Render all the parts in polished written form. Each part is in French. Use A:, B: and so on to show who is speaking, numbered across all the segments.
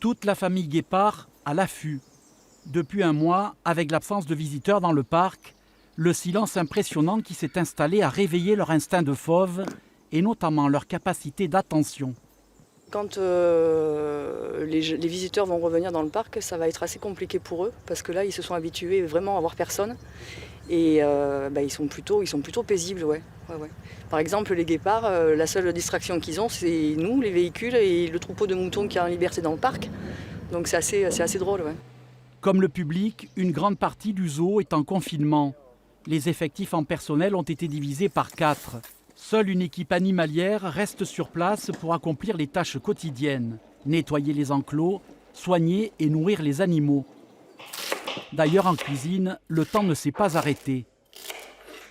A: Toute la famille guépard à l'affût. Depuis un mois, avec l'absence de visiteurs dans le parc, le silence impressionnant qui s'est installé a réveillé leur instinct de fauve et notamment leur capacité d'attention.
B: Quand les visiteurs vont revenir dans le parc, ça va être assez compliqué pour eux parce que là, ils se sont habitués vraiment à voir personne et ils sont plutôt paisibles. Ouais. Par exemple, les guépards, la seule distraction qu'ils ont, c'est nous, les véhicules et le troupeau de moutons qui est en liberté dans le parc. Donc c'est assez drôle. Ouais.
A: Comme le public, une grande partie du zoo est en confinement. Les effectifs en personnel ont été divisés par 4. Seule une équipe animalière reste sur place pour accomplir les tâches quotidiennes, nettoyer les enclos, soigner et nourrir les animaux. D'ailleurs, en cuisine, le temps ne s'est pas arrêté.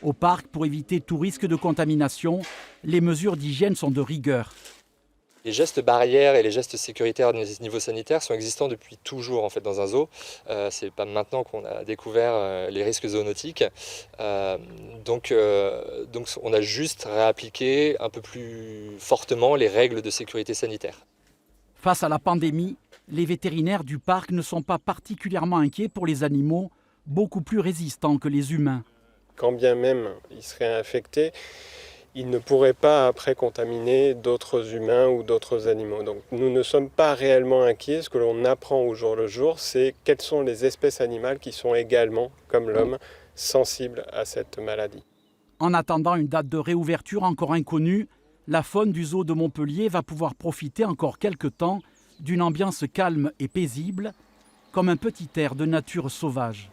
A: Au parc, pour éviter tout risque de contamination, les mesures d'hygiène sont de rigueur.
C: Les gestes barrières et les gestes sécuritaires au niveau sanitaire sont existants depuis toujours en fait, dans un zoo. C'est pas maintenant qu'on a découvert les risques zoonotiques. Donc on a juste réappliqué un peu plus fortement les règles de sécurité sanitaire.
A: Face à la pandémie, les vétérinaires du parc ne sont pas particulièrement inquiets pour les animaux, beaucoup plus résistants que les humains.
D: Quand bien même ils seraient infectés, ils ne pourraient pas après contaminer d'autres humains ou d'autres animaux. Donc nous ne sommes pas réellement inquiets. Ce que l'on apprend au jour le jour, c'est quelles sont les espèces animales qui sont également, comme l'homme, sensibles à cette maladie.
A: En attendant une date de réouverture encore inconnue, la faune du zoo de Montpellier va pouvoir profiter encore quelque temps d'une ambiance calme et paisible, comme un petit air de nature sauvage.